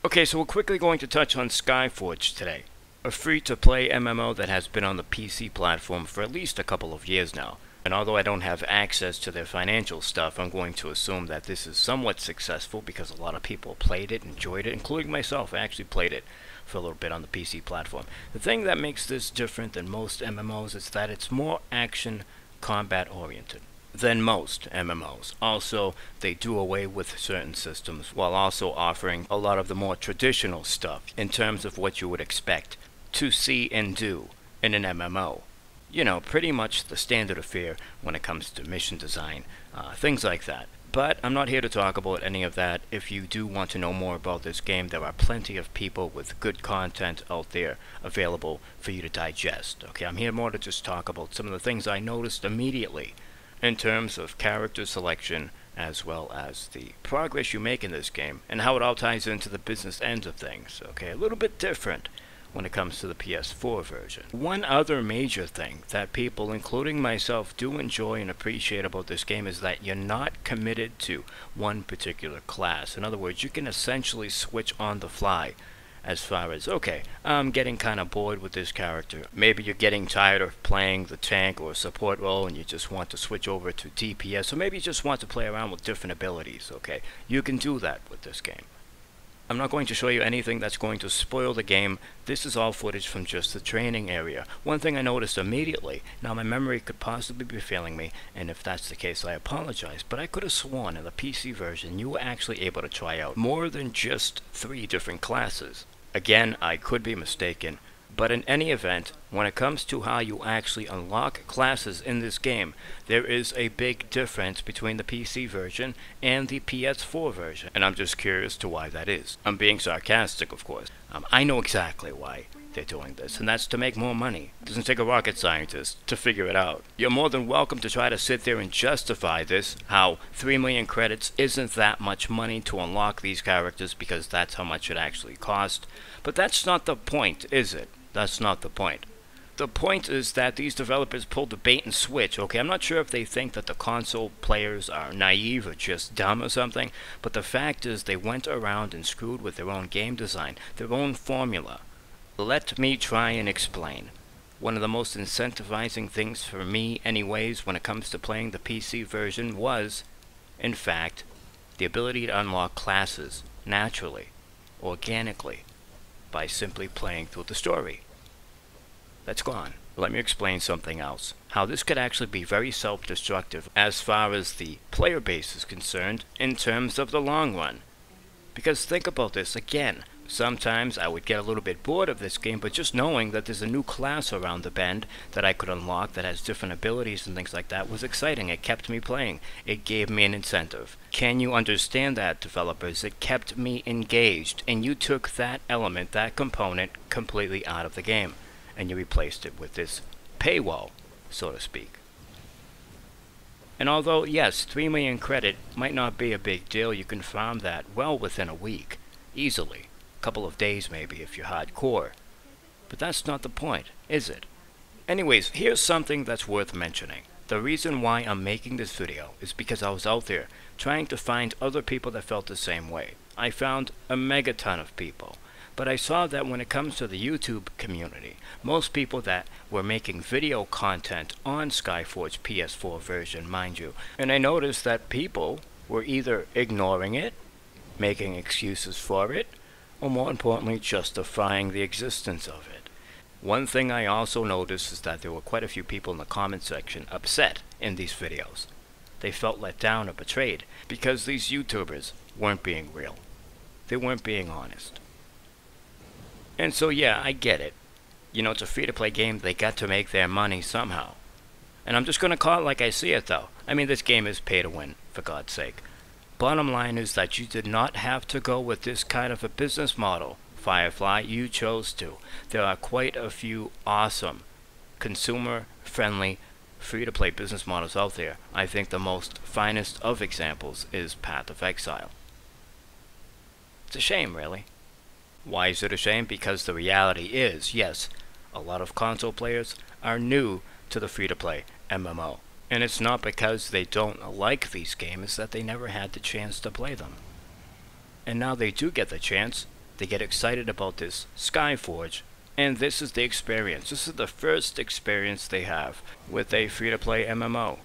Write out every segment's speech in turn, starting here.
Okay, so we're quickly going to touch on SKYFORGE today, a free-to-play MMO that has been on the PC platform for at least a couple of years now. And although I don't have access to their financial stuff, I'm going to assume that this is somewhat successful because a lot of people played it, enjoyed it, including myself. I actually played it for a little bit on the PC platform. The thing that makes this different than most MMOs is that it's more action combat oriented than most MMOs. Also, they do away with certain systems while also offering a lot of the more traditional stuff in terms of what you would expect to see and do in an MMO. You know, pretty much the standard affair when it comes to mission design, things like that. But I'm not here to talk about any of that. If you do want to know more about this game, there are plenty of people with good content out there available for you to digest. Okay, I'm here more to just talk about some of the things I noticed immediately in terms of character selection, as well as the progress you make in this game, and how it all ties into the business ends of things. Okay, a little bit different when it comes to the PS4 version. One other major thing that people, including myself, do enjoy and appreciate about this game is that you're not committed to one particular class. In other words, you can essentially switch on the fly as far as, okay, I'm getting kind of bored with this character. Maybe you're getting tired of playing the tank or support role and you just want to switch over to DPS, or maybe you just want to play around with different abilities, okay? You can do that with this game. I'm not going to show you anything that's going to spoil the game. This is all footage from just the training area. One thing I noticed immediately, now my memory could possibly be failing me, and if that's the case I apologize, but I could have sworn in the PC version you were actually able to try out more than just 3 different classes. Again, I could be mistaken, but in any event, when it comes to how you actually unlock classes in this game, there is a big difference between the PC version and the PS4 version, and I'm just curious to why that is. I'm being sarcastic, of course. I know exactly why they're doing this, and that's to make more money. It doesn't take a rocket scientist to figure it out. You're more than welcome to try to sit there and justify this, how 3 million credits isn't that much money to unlock these characters because that's how much it actually cost. But that's not the point, is it? That's not the point. The point is that these developers pulled the bait and switch, okay? I'm not sure if they think that the console players are naive or just dumb or something, but the fact is they went around and screwed with their own game design, their own formula. Let me try and explain. One of the most incentivizing things for me anyways when it comes to playing the PC version was, in fact, the ability to unlock classes naturally, organically, by simply playing through the story. That's gone. Let me explain something else. How this could actually be very self-destructive as far as the player base is concerned in terms of the long run. Because think about this again. Sometimes I would get a little bit bored of this game, but just knowing that there's a new class around the bend that I could unlock that has different abilities and things like that was exciting. It kept me playing. It gave me an incentive. Can you understand that, developers? It kept me engaged, and you took that element, that component, completely out of the game, and you replaced it with this paywall, so to speak. And although, yes, 3 million credit might not be a big deal, you can farm that well within a week, easily. Couple of days maybe if you're hardcore. But that's not the point, is it? Anyways, here's something that's worth mentioning. The reason why I'm making this video is because I was out there trying to find other people that felt the same way. I found a megaton of people, but I saw that when it comes to the YouTube community, most people that were making video content on SKYFORGE PS4 version, mind you, and I noticed that people were either ignoring it, making excuses for it, or more importantly, justifying the existence of it. One thing I also noticed is that there were quite a few people in the comment section upset in these videos. They felt let down or betrayed because these YouTubers weren't being real. They weren't being honest. And so yeah, I get it. You know, it's a free-to-play game, they got to make their money somehow. And I'm just gonna call it like I see it though. I mean, this game is pay to win, for God's sake. Bottom line is that you did not have to go with this kind of a business model, Firefly. You chose to. There are quite a few awesome, consumer-friendly, free-to-play business models out there. I think the most finest of examples is Path of Exile. It's a shame, really. Why is it a shame? Because the reality is, yes, a lot of console players are new to the free-to-play MMO. And it's not because they don't like these games, it's that they never had the chance to play them. And now they do get the chance, They get excited about this SKYFORGE, and this is the experience. This is the first experience they have with a free-to-play MMO.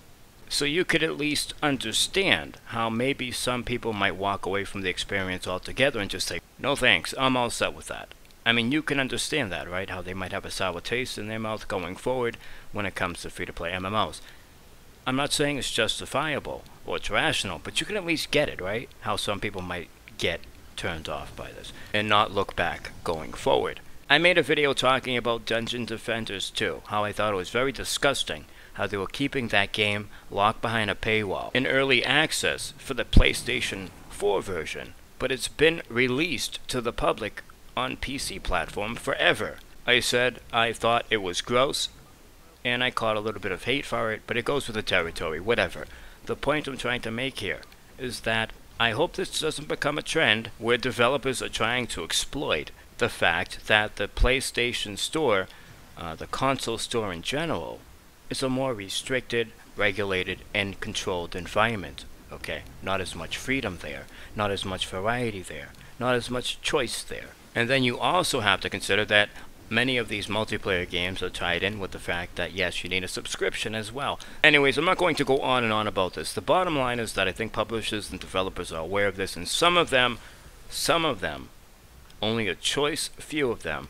So you could at least understand how maybe some people might walk away from the experience altogether and just say, no thanks, I'm all set with that. I mean, you can understand that, right? How they might have a sour taste in their mouth going forward when it comes to free-to-play MMOs. I'm not saying it's justifiable or it's rational, but you can at least get it, right? How some people might get turned off by this and not look back going forward. I made a video talking about Dungeon Defenders too, how I thought it was very disgusting how they were keeping that game locked behind a paywall in early access for the PlayStation 4 version, but it's been released to the public on PC platform forever. I said I thought it was gross, and I caught a little bit of hate for it, but it goes with the territory, whatever. The point I'm trying to make here is that I hope this doesn't become a trend where developers are trying to exploit the fact that the PlayStation Store, the console store in general, is a more restricted, regulated, and controlled environment. Okay, not as much freedom there, not as much variety there, not as much choice there. And then you also have to consider that many of these multiplayer games are tied in with the fact that, yes, you need a subscription as well. Anyways, I'm not going to go on and on about this. The bottom line is that I think publishers and developers are aware of this, and some of them, only a choice few of them,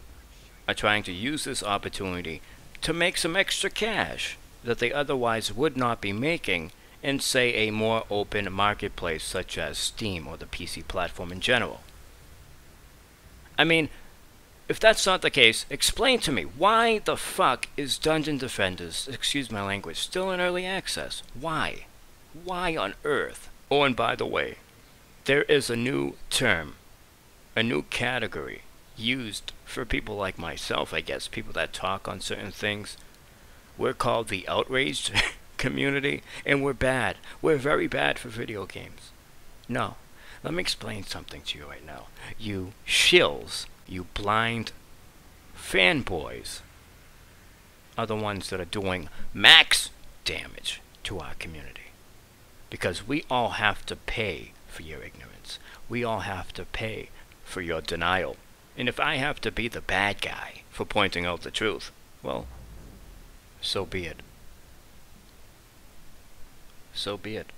are trying to use this opportunity to make some extra cash that they otherwise would not be making in, say, a more open marketplace such as Steam or the PC platform in general. I mean, if that's not the case, explain to me, why the fuck is Dungeon Defenders, excuse my language, still in early access? Why? Why on earth? Oh, and by the way, there is a new term, a new category used for people like myself, I guess, people that talk on certain things. We're called the outraged community, and we're bad. We're very bad for video games. No. Let me explain something to you right now. You shills, you blind fanboys, are the ones that are doing max damage to our community. Because we all have to pay for your ignorance. We all have to pay for your denial. And if I have to be the bad guy for pointing out the truth, well, so be it. So be it.